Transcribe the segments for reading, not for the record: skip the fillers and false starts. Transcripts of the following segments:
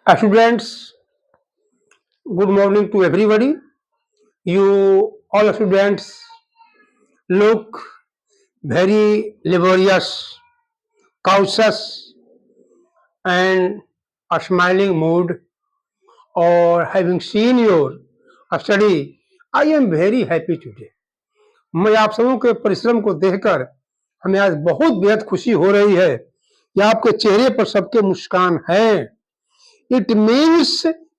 Students, good morning to everybody. You all students look very laborious, cautious, and a smiling mood. Or having seen your study, I am very happy today. मैं आप सबों के परिश्रम को देखकर हमें आज बहुत बेहद खुशी हो रही है कि आपके चेहरे पर सबके मुस्कान है. It means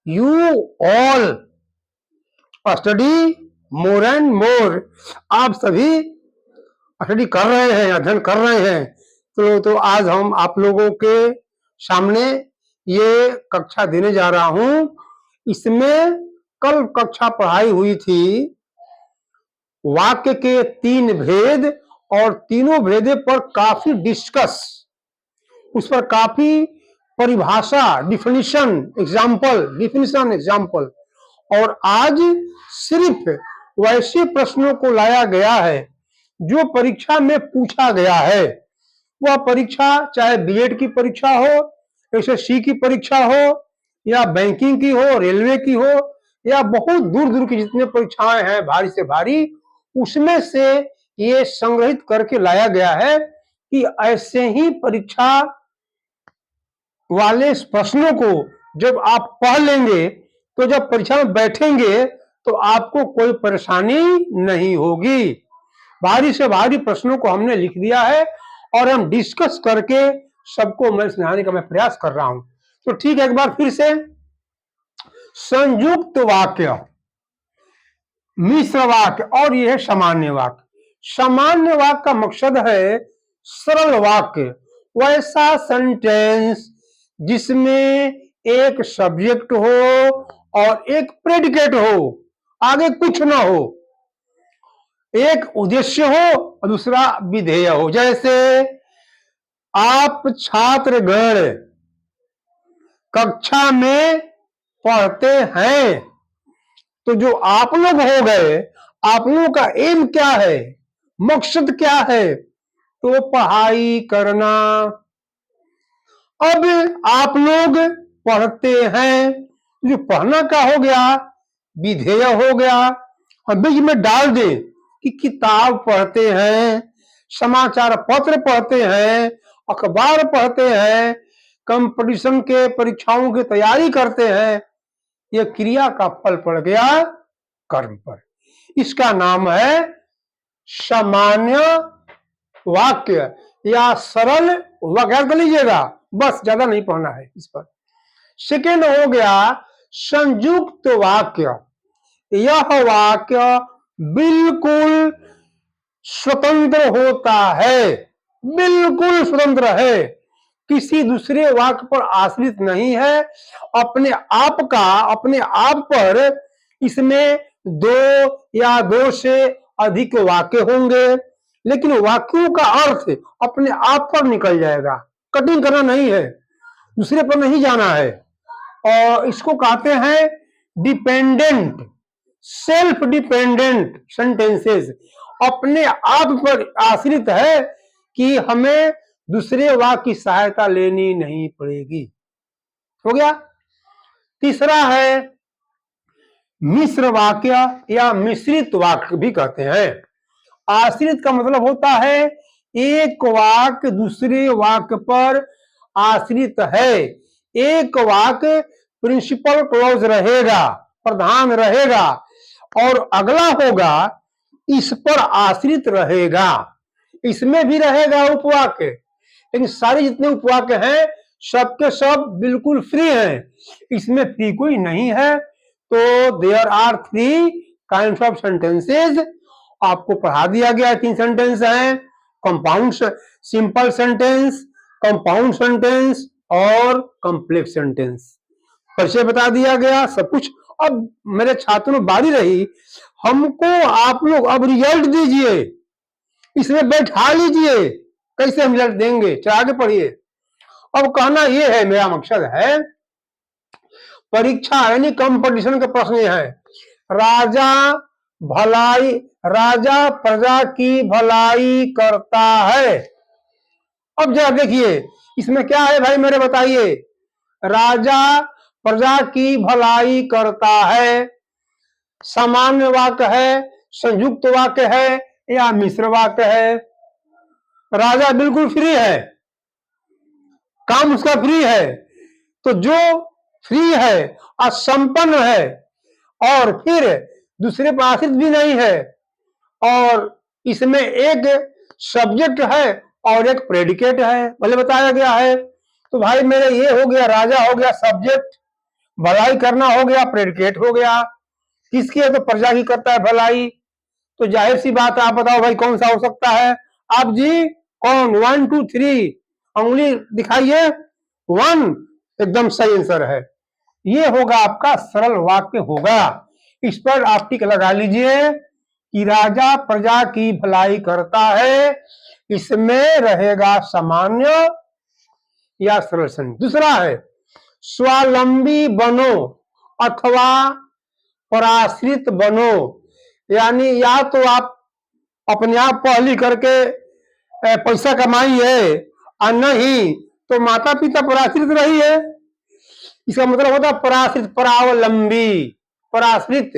you all study more and more. आप सभी स्टडी कर रहे हैं, अध्ययन कर रहे हैं. तो आज हम आप लोगों के सामने ये कक्षा देने जा रहा हूं. इसमें कल कक्षा पढ़ाई हुई थी वाक्य के 3 भेद और तीनों भेदे पर काफी डिस्कस, उस पर काफी परिभाषा, डिफिनिशन एग्जाम्पल. और आज सिर्फ वैसे प्रश्नों को लाया गया है जो परीक्षा में पूछा गया है. वह परीक्षा चाहे बीएड की परीक्षा हो, एसएससी की परीक्षा हो, या बैंकिंग की हो, रेलवे की हो, या बहुत दूर दूर की जितने परीक्षाएं हैं भारी से भारी, उसमें से ये संग्रहित करके लाया गया है कि ऐसे ही परीक्षा वाले प्रश्नों को जब आप पढ़ लेंगे तो जब परीक्षा में बैठेंगे तो आपको कोई परेशानी नहीं होगी. भारी से भारी प्रश्नों को हमने लिख दिया है और हम डिस्कस करके सबको मैं समझाने का मैं प्रयास कर रहा हूं. तो ठीक है, एक बार फिर से. संयुक्त वाक्य, मिश्र वाक्य और यह है सामान्य वाक्य. सामान्य वाक्य का मकसद है सरल वाक्य, वैसा सेंटेंस जिसमें एक सब्जेक्ट हो और एक प्रेडिकेट हो, आगे कुछ ना हो. एक उद्देश्य हो और दूसरा विधेय हो. जैसे आप छात्रगण कक्षा में पढ़ते हैं, तो जो आप लोग हो गए, आप लोगों का एम क्या है, मकसद क्या है, तो पढ़ाई करना. अब आप लोग पढ़ते हैं, जो पढ़ना का हो गया, विधेय हो गया. अब बीच में डाल दे कि किताब पढ़ते हैं, समाचार पत्र पढ़ते हैं, अखबार पढ़ते हैं, कंपटीशन के परीक्षाओं की तैयारी करते हैं. यह क्रिया का फल पड़ गया कर्म पर. इसका नाम है सामान्य वाक्य या सरल वाक्य. कर लीजिएगा, बस ज्यादा नहीं पढ़ना है इस पर. सेकेंड हो गया संयुक्त वाक्य. यह वाक्य बिल्कुल स्वतंत्र होता है, बिल्कुल स्वतंत्र है, किसी दूसरे वाक्य पर आश्रित नहीं है. अपने आप पर इसमें 2 या 2 से अधिक वाक्य होंगे, लेकिन वाक्यों का अर्थ अपने आप पर निकल जाएगा. कटिंग करना नहीं है, दूसरे पर नहीं जाना है. और इसको कहते हैं डिपेंडेंट, सेल्फ डिपेंडेंट सेंटेंसेस. अपने आप पर आश्रित है कि हमें दूसरे वाक्य की सहायता लेनी नहीं पड़ेगी. हो गया. तीसरा है मिश्र वाक्य या मिश्रित वाक्य भी कहते हैं. आश्रित का मतलब होता है एक वाक्य दूसरे वाक्य पर आश्रित है. एक वाक्य प्रिंसिपल क्लॉज रहेगा, प्रधान रहेगा, और अगला होगा इस पर आश्रित रहेगा. इसमें भी रहेगा उपवाक्य, लेकिन सारे जितने उपवाक्य हैं सबके सब बिल्कुल फ्री हैं. इसमें फ्री कोई नहीं है. तो there are 3 kinds of sentences. आपको पढ़ा दिया गया 3 सेंटेंस हैं, compound, simple sentence, compound sentence और कॉम्प्लेक्स सेंटेंस. परिचय बता दिया गया, सब कुछ. अब मेरे छात्रों बारी रही, हमको आप लोग अब रिजल्ट दीजिए, इसमें बैठा लीजिए. कैसे हम रिजल्ट देंगे, चल आगे पढ़िए. अब कहना यह है, मेरा मकसद है परीक्षा यानी कंपटीशन के प्रश्न है. राजा प्रजा की भलाई करता है. अब जरा देखिए इसमें क्या है भाई, मेरे बताइए. राजा प्रजा की भलाई करता है। सामान्य वाक्य है, संयुक्त वाक्य है या मिश्र वाक्य है। राजा बिल्कुल फ्री है, काम उसका फ्री है, तो जो फ्री है और संपन्न है और फिर दूसरे पर आश्रित भी नहीं है और इसमें एक सब्जेक्ट है और एक प्रेडिकेट है, भले बताया गया है। तो भाई मेरे ये हो गया, राजा हो गया सब्जेक्ट, भलाई करना हो गया प्रेडिकेट हो गया। किसकी है? तो प्रजा की करता है भलाई। तो जाहिर सी बात है, आप बताओ भाई कौन सा हो सकता है? आप जी कौन? 1 2 3 उंगली दिखाइए। 1 एकदम सही आंसर है। ये होगा आपका सरल वाक्य होगा। इस पर आप टिक लगा लीजिए कि राजा प्रजा की भलाई करता है, इसमें रहेगा सामान्य या सरल संधि। दूसरा है स्वावलंबी बनो अथवा पराश्रित बनो, यानी या तो आप अपने आप पढ़ लिख करके पैसा कमाइए और नहीं तो माता पिता पर आश्रित रहिए। इसका मतलब होता है पराश्रित, परावलंबी, पराश्रित।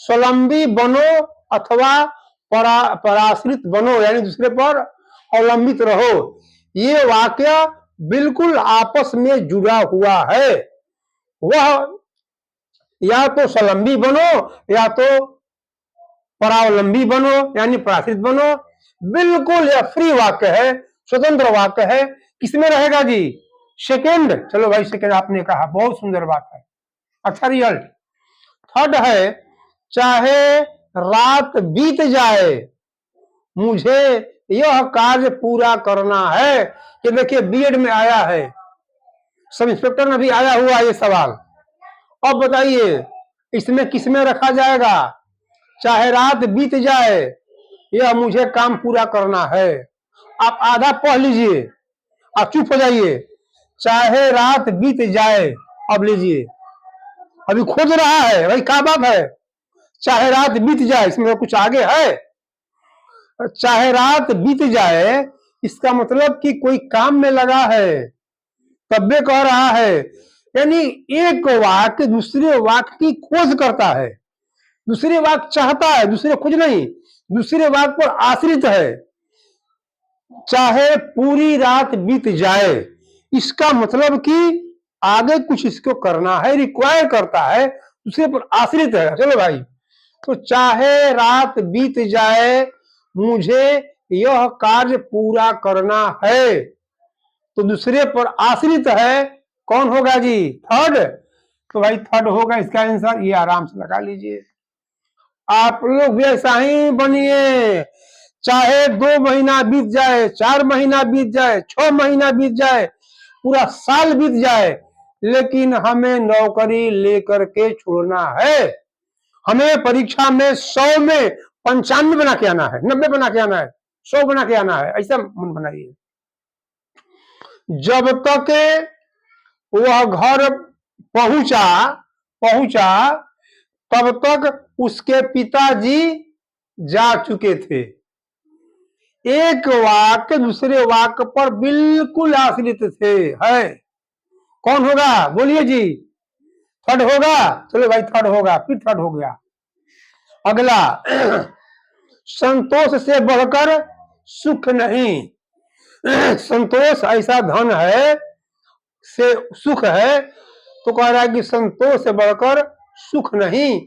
स्वलंबी बनो अथवा पराश्रित बनो, यानी दूसरे पर अवलंबित रहो। ये वाक्य बिल्कुल आपस में जुड़ा हुआ है। वह या तो स्वलंबी बनो या तो परावलंबी बनो, यानी पराश्रित बनो। बिल्कुल यह फ्री वाक्य है, स्वतंत्र वाक्य है। किसमें रहेगा जी? सेकेंड। चलो भाई सेकेंड आपने कहा, बहुत सुंदर बात है, अच्छा रिजल्ट। थर्ड है चाहे रात बीत जाए मुझे यह कार्य पूरा करना है। कि देखिए बीएड में आया है, सब इंस्पेक्टर में भी आया हुआ ये सवाल। अब बताइए इसमें किसमें रखा जाएगा? चाहे रात बीत जाए यह मुझे काम पूरा करना है। आप आधा पढ़ लीजिए, आप चुप हो जाइए। चाहे रात बीत जाए, अब लीजिए, अभी खोज रहा है भाई क्या बात है। चाहे रात बीत जाए, इसमें कुछ आगे है? चाहे रात बीत जाए इसका मतलब कि कोई काम में लगा है, तब्बे कह रहा है। यानी एक वाक्य दूसरे वाक्य की खोज करता है, दूसरे वाक्य चाहता है, दूसरे खोज नहीं, दूसरे वाक्य पर आश्रित है। चाहे पूरी रात बीत जाए, इसका मतलब कि आगे कुछ इसको करना है, रिक्वायर करता है, दूसरे पर आश्रित है। चलो भाई, तो चाहे रात बीत जाए मुझे यह कार्य पूरा करना है, तो दूसरे पर आश्रित है। कौन होगा जी? थर्ड। तो भाई थर्ड होगा इसका आंसर, ये आराम से लगा लीजिए। आप लोग भी ऐसा ही बनिए, चाहे 2 महीना बीत जाए, 4 महीना बीत जाए, 6 महीना बीत जाए, पूरा साल बीत जाए, लेकिन हमें नौकरी लेकर के छोड़ना है। हमें परीक्षा में 100 में 95 बना के आना है, 90 बना के आना है, 100 बना के आना है, ऐसा मन बनाइए। जब तक वह घर पहुंचा तब तक उसके पिताजी जा चुके थे। एक वाक्य दूसरे वाक्य पर बिल्कुल आश्रित थे, है। कौन होगा? बोलिए जी। थर्ड होगा? चलो भाई थर्ड होगा, फिर थर्ड हो गया। अगला संतोष से बढ़कर सुख नहीं। संतोष ऐसा धन है, से सुख है, तो कह रहा है कि संतोष से बढ़कर सुख नहीं।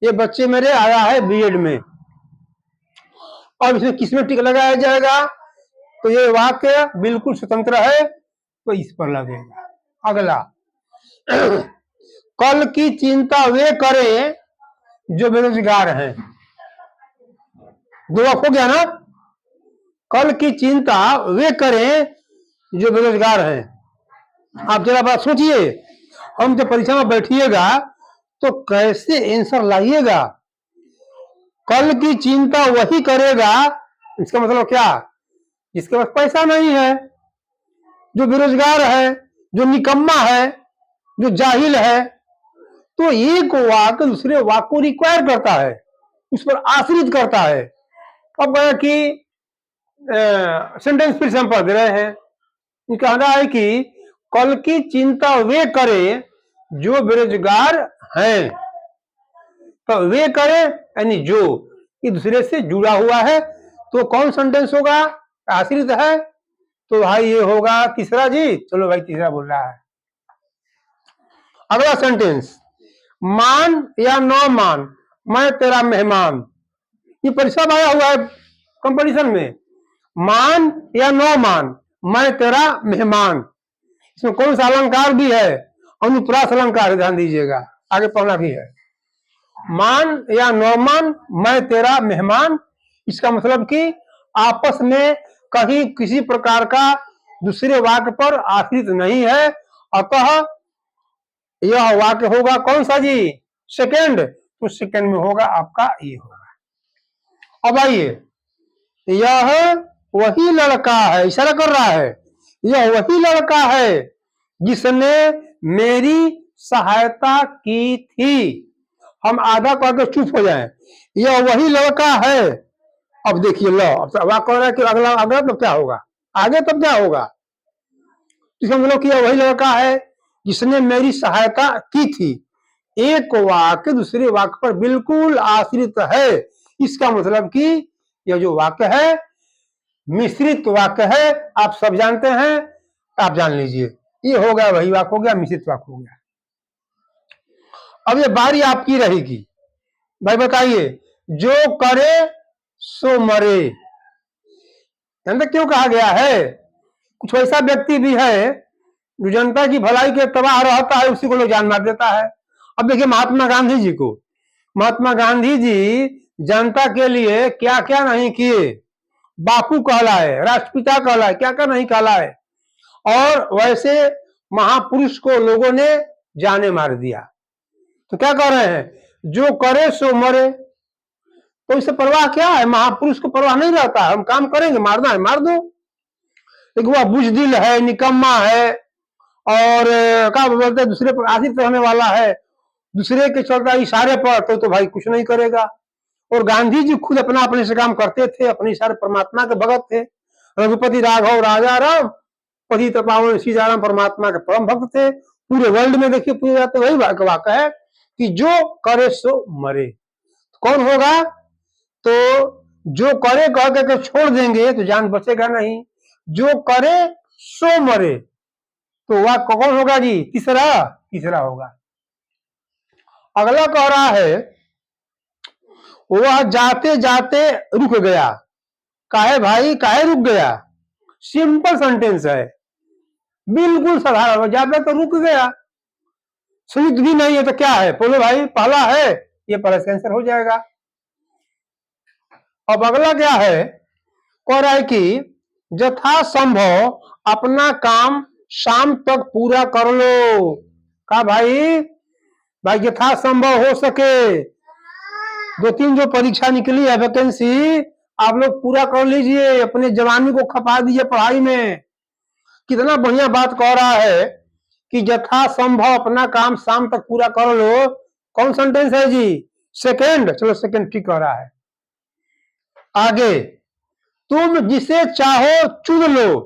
ये बच्चे मेरे आया है बीएड में। अब इसमें किसमें टिक लगाया जाएगा? तो ये वाक्य बिल्कुल स्वतंत्र है, तो इस पर लगेगा। अगला कल की चिंता वे करें जो बेरोजगार हैं। दो वाक्य हो गया ना? कल की चिंता वे करें जो बेरोजगार हैं। आप जरा बात सोचिए, हम जब परीक्षा में बैठिएगा तो कैसे आंसर लाइएगा? कल की चिंता वही करेगा, इसका मतलब क्या? जिसके पास पैसा नहीं है, जो बेरोजगार है, जो निकम्मा है, जो जाहिल है। तो एक वाक्य दूसरे वाक्य को रिक्वायर करता है, उस पर आश्रित करता है। अब कि सेंटेंस फिर से हम पढ़ रहे हैं। कहना है कि कल की चिंता वे करें जो बेरोजगार हैं। तो वे करें यानी जो, ये दूसरे से जुड़ा हुआ है, तो कौन सेंटेंस होगा? आश्रित है, तो भाई ये होगा तीसरा जी। चलो भाई तीसरा बोल रहा है। अगला सेंटेंस, मान या न मान मैं तेरा मेहमान। ये परीक्षा में आया हुआ है कंपटीशन में। मान या न मान मैं तेरा मेहमान, इसमें कौन सा अलंकार भी है? अनुप्रास अलंकार, ध्यान दीजिएगा, आगे पढ़ना भी है। मान या न मान मैं तेरा मेहमान, इसका मतलब कि आपस में कहीं किसी प्रकार का दूसरे वाक्य पर आश्रित नहीं है, अतः यह वाक्य होगा कौन सा जी? सेकंड। तो सेकंड में होगा आपका ये होगा। अब आइए, यह वही लड़का है, इशारा कर रहा है, यह वही लड़का है जिसने मेरी सहायता की थी। हम आधा करके चुप हो जाएं, यह वही लड़का है। अब देखिए लो, अब वाक्य कह रहा है कि अगला अगला तो क्या होगा, आगे तब क्या होगा? इसका मतलब कि यह वही लड़का है जिसने मेरी सहायता की थी। एक वाक्य दूसरे वाक्य पर बिल्कुल आश्रित है, इसका मतलब कि यह जो वाक्य है मिश्रित वाक्य है। आप सब जानते हैं, आप जान लीजिए, ये हो गया वही वाक्य हो गया, मिश्रित वाक्य हो गया। अब ये बारी आपकी रहेगी। भाई बताइए, जो करे सो मरे, जानते क्यों कहा गया है? कुछ ऐसा व्यक्ति भी है जो जनता की भलाई के तबाह रहता है, उसी को लोग जान मार देता है। अब देखिए महात्मा गांधी जी को, महात्मा गांधी जी जनता के लिए क्या क्या नहीं किए। बापू कहलाए, राष्ट्रपिता कहलाए, क्या क्या नहीं कहलाए, और वैसे महापुरुष को लोगों ने जाने मार दिया। तो क्या कह रहे हैं, जो करे सो मरे। तो इससे परवाह क्या है? महापुरुष को परवाह नहीं रहता, हम काम करेंगे, मारना है मार दो। लेकिन वह बुजदिल है, निकम्मा है, और क्या बोलते हैं, दूसरे पर आश्रित रहने वाला है, दूसरे के चलता इशारे पर तो भाई कुछ नहीं करेगा। और गांधी जी खुद अपना अपने से काम करते थे, अपने इशारे परमात्मा के भगत थे। रघुपति राघव राजा राम पति पावन सीताराम परमात्मा के परम भक्त थे। पूरे वर्ल्ड में देखिए पूरे जाते वही वाक्य है कि जो करे सो मरे। कौन होगा? तो जो करे कह के छोड़ देंगे तो जान बचेगा नहीं, जो करे सो मरे, तो वह कौन होगा जी? तीसरा, तीसरा होगा। अगला कह रहा है, वह जाते जाते रुक गया। काहे भाई, काहे रुक गया? सिंपल सेंटेंस है, बिल्कुल साधारण, जाते तो रुक गया। संयुक्त भी नहीं है तो क्या है? बोलो भाई, पहला है, ये पहला आंसर हो जाएगा। अब अगला क्या है? कह रहा है कि यथासंभव अपना काम शाम तक पूरा कर लो। का भाई, भाई यथासंभव हो सके, 2-3 जो परीक्षा निकली है वैकेंसी, आप लोग पूरा कर लीजिए, अपने जवानी को खपा दीजिए पढ़ाई में। कितना बढ़िया बात कह रहा है कि यथासंभव अपना काम शाम तक पूरा कर लो। कौन सेंटेंस है जी? सेकंड। चलो सेकंड ठीक कह रहा है। आगे, तुम जिसे चाहो चुन लो,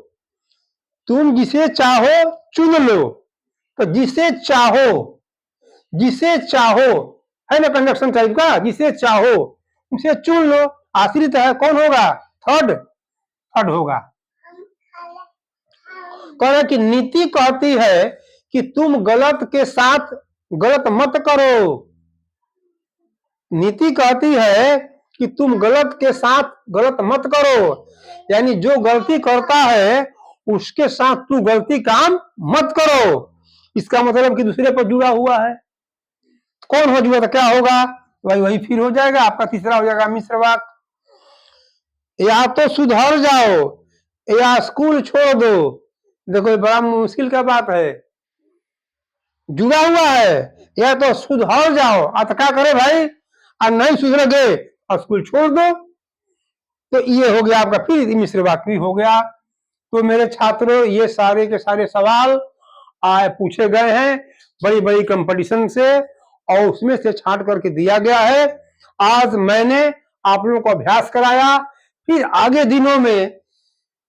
तुम जिसे चाहो चुन लो। तो जिसे चाहो, जिसे चाहो है ना कंजक्शन टाइप का, जिसे चाहो उसे चुन लो, आश्रित है, कौन होगा? थर्ड, थर्ड होगा। कह रहे कि नीति कहती है कि तुम गलत के साथ गलत मत करो। नीति कहती है कि तुम गलत के साथ गलत मत करो, यानी जो गलती करता है उसके साथ तू गलती काम मत करो। इसका मतलब कि दूसरे पर जुड़ा हुआ है। कौन हो जुड़ा? तो क्या होगा? वही वही फिर हो जाएगा आपका, तीसरा हो जाएगा मिश्र वाक्य। या तो सुधर जाओ या स्कूल छोड़ दो। देखो बड़ा मुश्किल का बात है, जुड़ा हुआ है। या तो सुधर जाओ, तो क्या करे भाई, और नहीं सुधरोगे और स्कूल छोड़ दो। तो ये हो गया आपका, फिर मिश्र वाक्य हो गया। तो मेरे छात्रों, ये सारे के सारे सवाल पूछे गए हैं बड़ी बड़ी कंपटीशन से, और उसमें से छांट करके दिया गया है। आज मैंने आप लोगों को अभ्यास कराया, फिर आगे दिनों में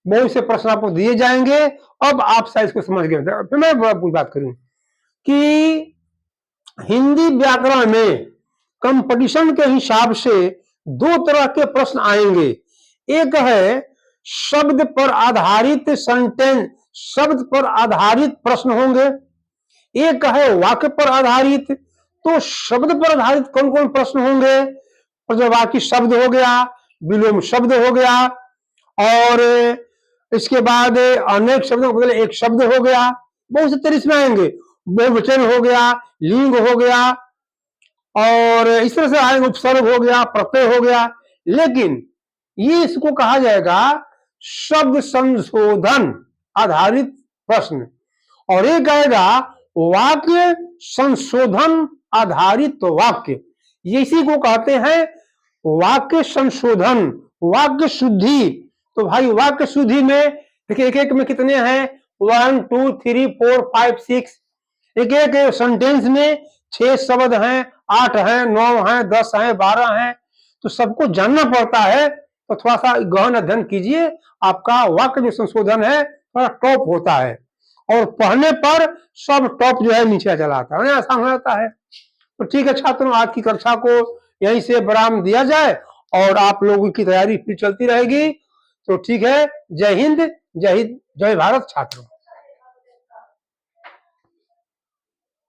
बहुत से प्रश्न आपको दिए जाएंगे। अब आप शायद इसको समझ गए। फिर मैं कोई बात करूं कि हिंदी व्याकरण में कंपटीशन के हिसाब से दो तरह के प्रश्न आएंगे। एक है शब्द पर आधारित सेंटेंस, शब्द पर आधारित प्रश्न होंगे। एक है वाक्य पर आधारित। तो शब्द पर आधारित कौन कौन प्रश्न होंगे? प्रश्नवाची शब्द हो गया, विलोम शब्द हो गया, और इसके बाद अनेक शब्दों के बदले एक शब्द हो गया। बहुत से तरह इसमें आएंगे। बहुवचन हो गया, लिंग हो गया, और इस तरह से आएंगे। उपसर्ग हो गया, प्रत्यय हो गया। लेकिन ये इसको कहा जाएगा शब्द संशोधन आधारित प्रश्न। और एक आएगा वाक्य संशोधन आधारित वाक्य। इसी को कहते हैं वाक्य संशोधन, वाक्य शुद्धि। तो भाई वाक्य शुद्धि में देखिए एक एक में कितने हैं? 1 2 3 4 5 6। एक एक सेंटेंस में 6 शब्द हैं, 8 हैं, 9 हैं, 10 हैं, 12 हैं। तो सबको जानना पड़ता है। तो थोड़ा सा गहन अध्ययन कीजिए, आपका वाक्य जो संशोधन है थोड़ा टॉप होता है, और पढ़ने पर सब टॉप जो है नीचे चला आता है, आसान हो जाता है। तो ठीक है छात्रों, आज की कक्षा को यहीं से विराम दिया जाए, और आप लोगों की तैयारी फिर चलती रहेगी। तो ठीक है, जय हिंद, जय भारत छात्रों।